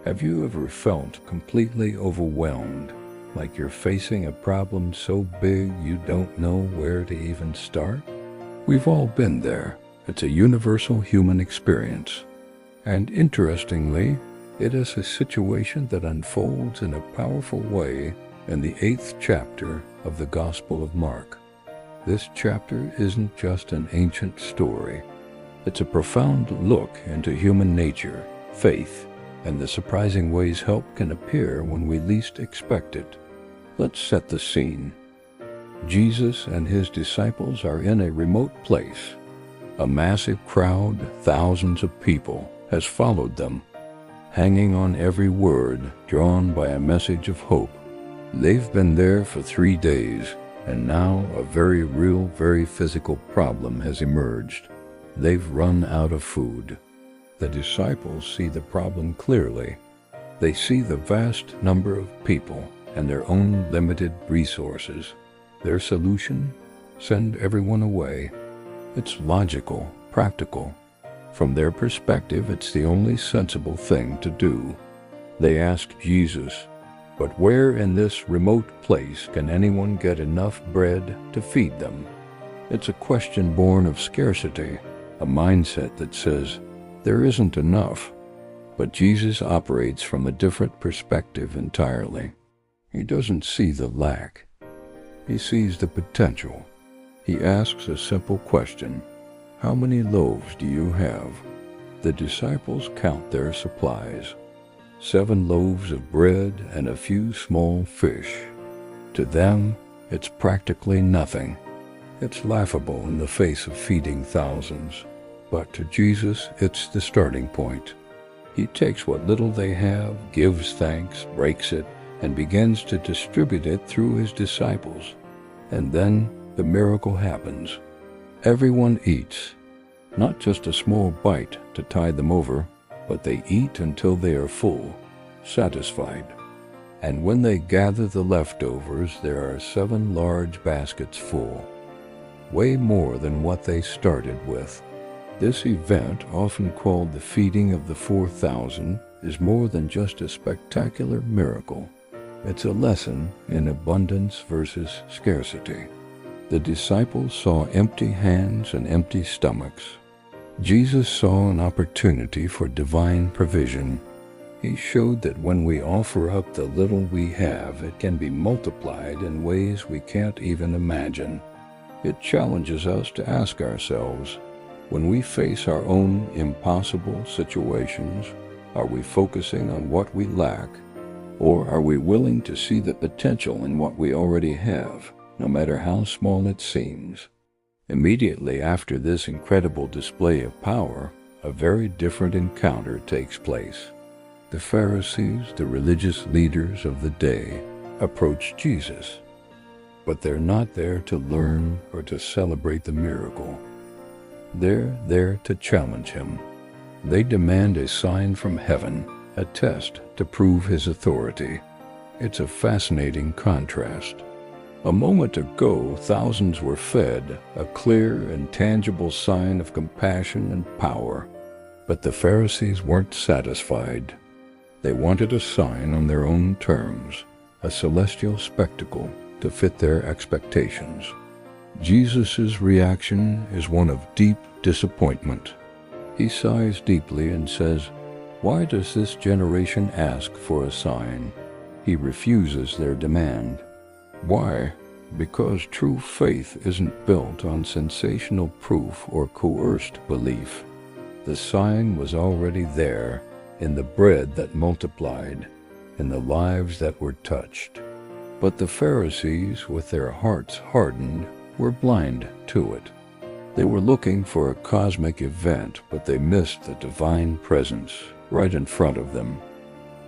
Have you ever felt completely overwhelmed, like you're facing a problem so big you don't know where to even start? We've all been there. It's a universal human experience. And interestingly, it is a situation that unfolds in a powerful way in the 8th chapter of the Gospel of Mark. This chapter isn't just an ancient story. It's a profound look into human nature, faith, and the surprising ways help can appear when we least expect it. Let's set the scene. Jesus and his disciples are in a remote place. A massive crowd, thousands of people, has followed them, hanging on every word, drawn by a message of hope. They've been there for 3 days, and now a very real, very physical problem has emerged. They've run out of food. The disciples see the problem clearly. They see the vast number of people and their own limited resources. Their solution? Send everyone away. It's logical, practical. From their perspective, it's the only sensible thing to do. They ask Jesus, "But where in this remote place can anyone get enough bread to feed them?" It's a question born of scarcity, a mindset that says, there isn't enough. But Jesus operates from a different perspective entirely. He doesn't see the lack. He sees the potential. He asks a simple question: how many loaves do you have? The disciples count their supplies. 7 loaves of bread and a few small fish. To them, it's practically nothing. It's laughable in the face of feeding thousands. But to Jesus, it's the starting point. He takes what little they have, gives thanks, breaks it, and begins to distribute it through his disciples. And then the miracle happens. Everyone eats, not just a small bite to tide them over, but they eat until they are full, satisfied. And when they gather the leftovers, there are 7 large baskets full, way more than what they started with. This event, often called the feeding of the 4,000, is more than just a spectacular miracle. It's a lesson in abundance versus scarcity. The disciples saw empty hands and empty stomachs. Jesus saw an opportunity for divine provision. He showed that when we offer up the little we have, it can be multiplied in ways we can't even imagine. It challenges us to ask ourselves, when we face our own impossible situations, are we focusing on what we lack, or are we willing to see the potential in what we already have, no matter how small it seems? Immediately after this incredible display of power, a very different encounter takes place. The Pharisees, the religious leaders of the day, approach Jesus, but they're not there to learn or to celebrate the miracle. They're there to challenge him. They demand a sign from heaven, a test to prove his authority. It's a fascinating contrast. A moment ago, thousands were fed, a clear and tangible sign of compassion and power. But the Pharisees weren't satisfied. They wanted a sign on their own terms, a celestial spectacle to fit their expectations. Jesus' reaction is one of deep disappointment. He sighs deeply and says, "Why does this generation ask for a sign?" He refuses their demand. Why? Because true faith isn't built on sensational proof or coerced belief. The sign was already there, in the bread that multiplied, in the lives that were touched. But the Pharisees, with their hearts hardened, were blind to it. They were looking for a cosmic event, but they missed the divine presence right in front of them.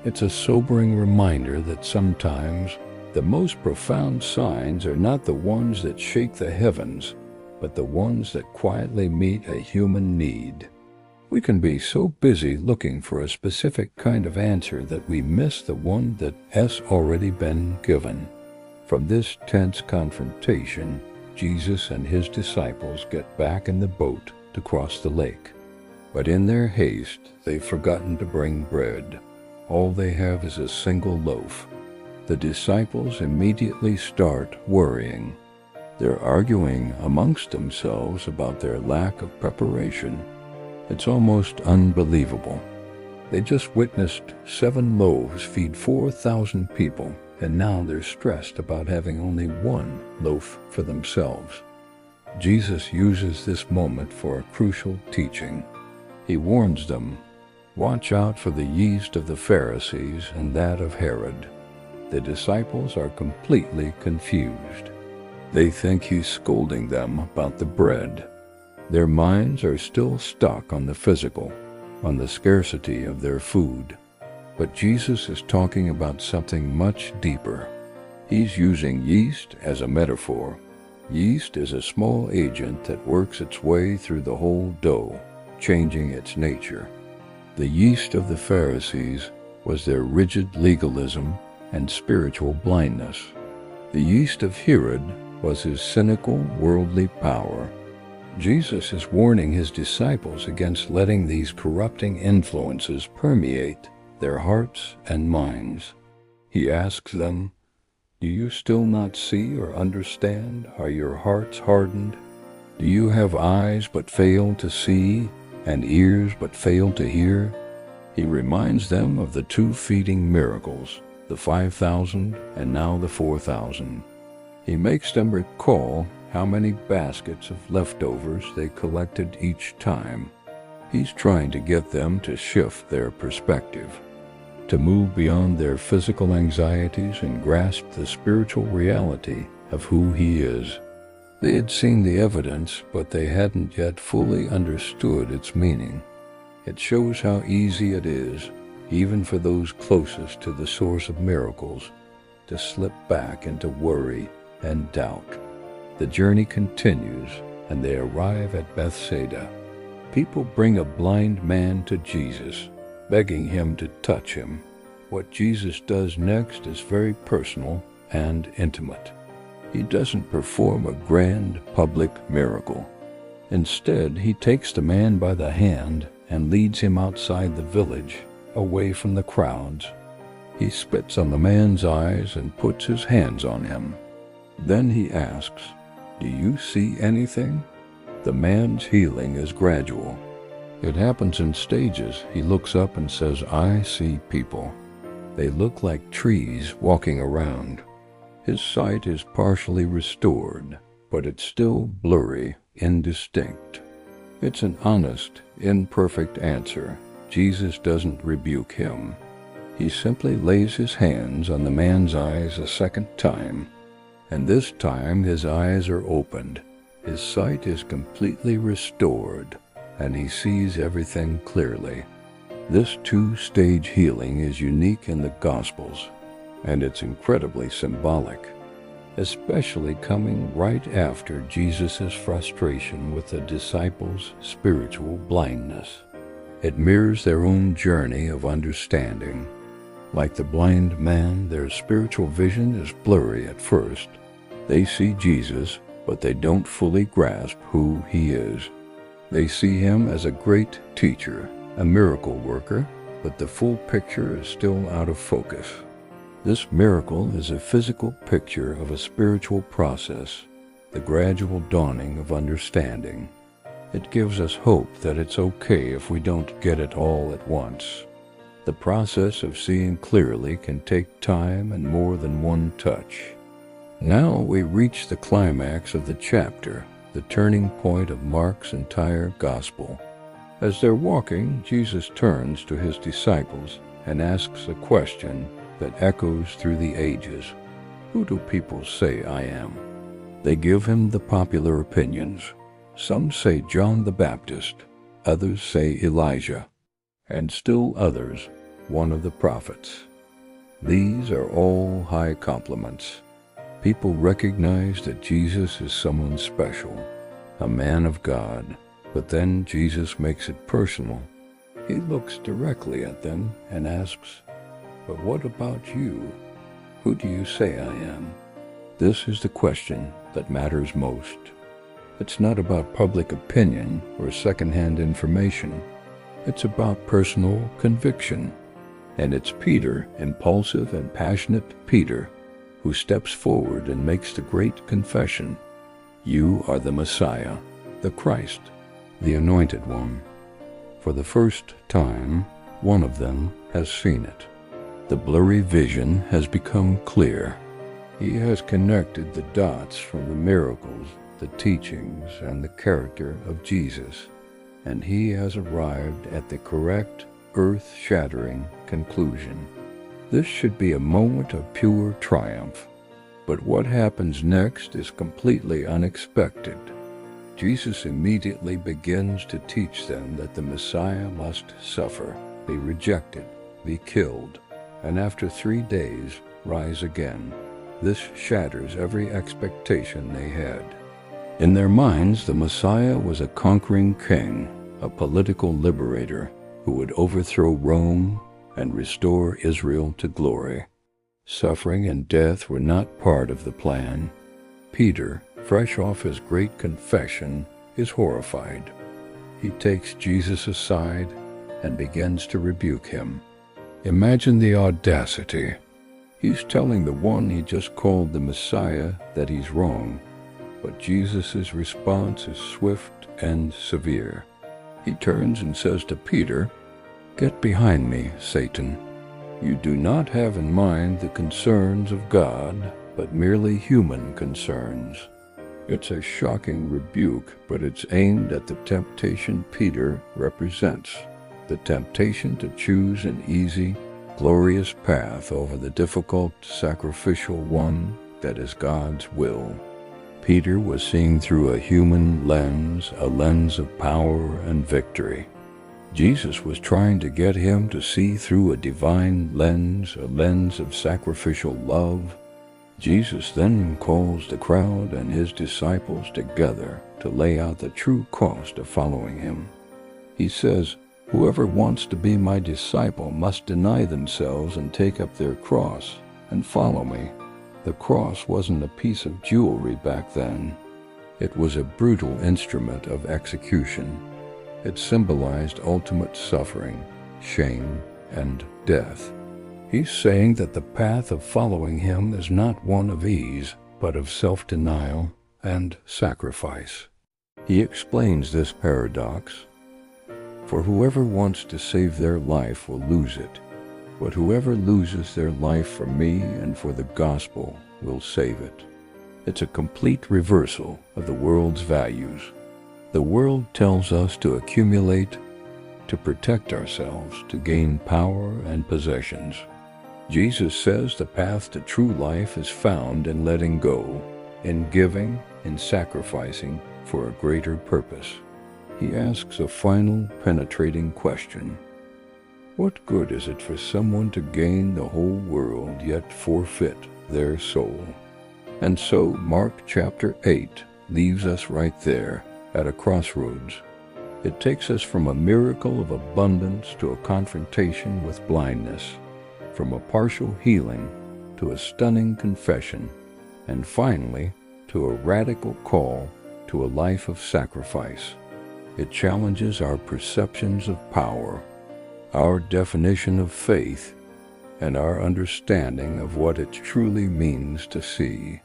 It's a sobering reminder that sometimes the most profound signs are not the ones that shake the heavens, but the ones that quietly meet a human need. We can be so busy looking for a specific kind of answer that we miss the one that has already been given. From this tense confrontation, Jesus and his disciples get back in the boat to cross the lake. But in their haste, they've forgotten to bring bread. All they have is a single loaf. The disciples immediately start worrying. They're arguing amongst themselves about their lack of preparation. It's almost unbelievable. They just witnessed 7 loaves feed 4,000 people, and now they're stressed about having only 1 loaf for themselves. Jesus uses this moment for a crucial teaching. He warns them, "Watch out for the yeast of the Pharisees and that of Herod." The disciples are completely confused. They think he's scolding them about the bread. Their minds are still stuck on the physical, on the scarcity of their food. But Jesus is talking about something much deeper. He's using yeast as a metaphor. Yeast is a small agent that works its way through the whole dough, changing its nature. The yeast of the Pharisees was their rigid legalism and spiritual blindness. The yeast of Herod was his cynical, worldly power. Jesus is warning his disciples against letting these corrupting influences permeate their hearts and minds. He asks them, "Do you still not see or understand? Are your hearts hardened? Do you have eyes but fail to see, and ears but fail to hear?" He reminds them of the 2 feeding miracles, the 5,000 and now the 4,000. He makes them recall how many baskets of leftovers they collected each time. He's trying to get them to shift their perspective, to move beyond their physical anxieties and grasp the spiritual reality of who he is. They had seen the evidence, but they hadn't yet fully understood its meaning. It shows how easy it is, even for those closest to the source of miracles, to slip back into worry and doubt. The journey continues, and they arrive at Bethsaida. People bring a blind man to Jesus, begging him to touch him. What Jesus does next is very personal and intimate. He doesn't perform a grand public miracle. Instead, he takes the man by the hand and leads him outside the village, away from the crowds. He spits on the man's eyes and puts his hands on him. Then he asks, "Do you see anything?" The man's healing is gradual. It happens in stages. He looks up and says, "I see people. They look like trees walking around." His sight is partially restored, but it's still blurry, indistinct. It's an honest, imperfect answer. Jesus doesn't rebuke him. He simply lays his hands on the man's eyes a second time, and this time his eyes are opened. His sight is completely restored, and he sees everything clearly. This 2-stage healing is unique in the Gospels, and it's incredibly symbolic, especially coming right after Jesus' frustration with the disciples' spiritual blindness. It mirrors their own journey of understanding. Like the blind man, their spiritual vision is blurry at first. They see Jesus, but they don't fully grasp who he is. They see him as a great teacher, a miracle worker, but the full picture is still out of focus. This miracle is a physical picture of a spiritual process, the gradual dawning of understanding. It gives us hope that it's okay if we don't get it all at once. The process of seeing clearly can take time and more than one touch. Now we reach the climax of the chapter, the turning point of Mark's entire gospel. As they're walking, Jesus turns to his disciples and asks a question that echoes through the ages. "Who do people say I am?" They give him the popular opinions. Some say John the Baptist, others say Elijah, and still others, one of the prophets. These are all high compliments. People recognize that Jesus is someone special, a man of God, but then Jesus makes it personal. He looks directly at them and asks, "But what about you? Who do you say I am?" This is the question that matters most. It's not about public opinion or secondhand information. It's about personal conviction. And it's Peter, impulsive and passionate Peter, who steps forward and makes the great confession, "You are the Messiah, the Christ, the Anointed One." For the first time, one of them has seen it. The blurry vision has become clear. He has connected the dots from the miracles, the teachings, and the character of Jesus, and he has arrived at the correct, earth-shattering conclusion. This should be a moment of pure triumph. But what happens next is completely unexpected. Jesus immediately begins to teach them that the Messiah must suffer, be rejected, be killed, and after 3 days rise again. This shatters every expectation they had. In their minds, the Messiah was a conquering king, a political liberator who would overthrow Rome and restore Israel to glory. Suffering and death were not part of the plan. Peter, fresh off his great confession, is horrified. He takes Jesus aside and begins to rebuke him. Imagine the audacity. He's telling the one he just called the Messiah that he's wrong, but Jesus' response is swift and severe. He turns and says to Peter, "Get behind me, Satan. You do not have in mind the concerns of God, but merely human concerns." It's a shocking rebuke, but it's aimed at the temptation Peter represents, the temptation to choose an easy, glorious path over the difficult, sacrificial one that is God's will. Peter was seeing through a human lens, a lens of power and victory. Jesus was trying to get him to see through a divine lens, a lens of sacrificial love. Jesus then calls the crowd and his disciples together to lay out the true cost of following him. He says, "Whoever wants to be my disciple must deny themselves and take up their cross and follow me." The cross wasn't a piece of jewelry back then. It was a brutal instrument of execution. It symbolized ultimate suffering, shame, and death. He's saying that the path of following him is not one of ease, but of self-denial and sacrifice. He explains this paradox. For whoever wants to save their life will lose it, but whoever loses their life for me and for the gospel will save it. It's a complete reversal of the world's values. The world tells us to accumulate, to protect ourselves, to gain power and possessions. Jesus says the path to true life is found in letting go, in giving, in sacrificing for a greater purpose. He asks a final, penetrating question. What good is it for someone to gain the whole world yet forfeit their soul? And so Mark chapter 8 leaves us right there at a crossroads. It takes us from a miracle of abundance to a confrontation with blindness, from a partial healing to a stunning confession, and finally to a radical call to a life of sacrifice. It challenges our perceptions of power, our definition of faith, and our understanding of what it truly means to see.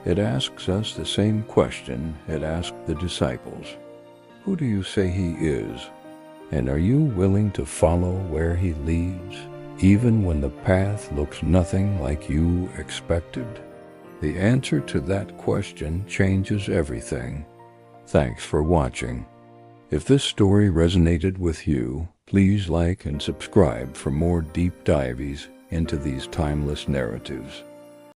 It asks us the same question it asked the disciples. Who do you say he is? And are you willing to follow where he leads, even when the path looks nothing like you expected? The answer to that question changes everything. Thanks for watching. If this story resonated with you, please like and subscribe for more deep dives into these timeless narratives.